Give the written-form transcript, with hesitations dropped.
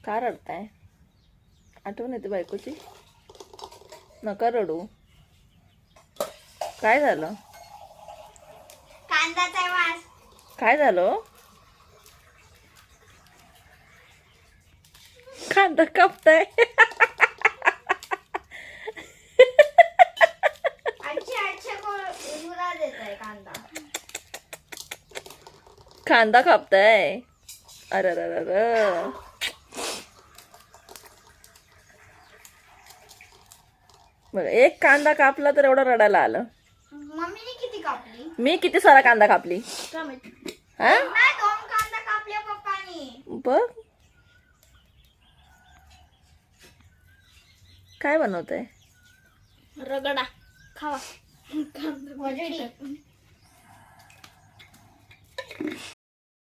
का रडताय? आठवण येते बायकोची? नका रडू. काय झालं? कांद्याचा वास. काय झालं? कांदा कापताय? मुला देत आहे कांदा. कांदा कापताय? अरे अरे. बघ, एक कांदा कापला तर एवढं रडायला आलं. मम्मीने किती कापली? मी किती सारा कांदा कापली? हा? नाही, 2 कांदा कापले पप्पानी. बघ, काय बनवतंय? रगडा खावा. वजडी.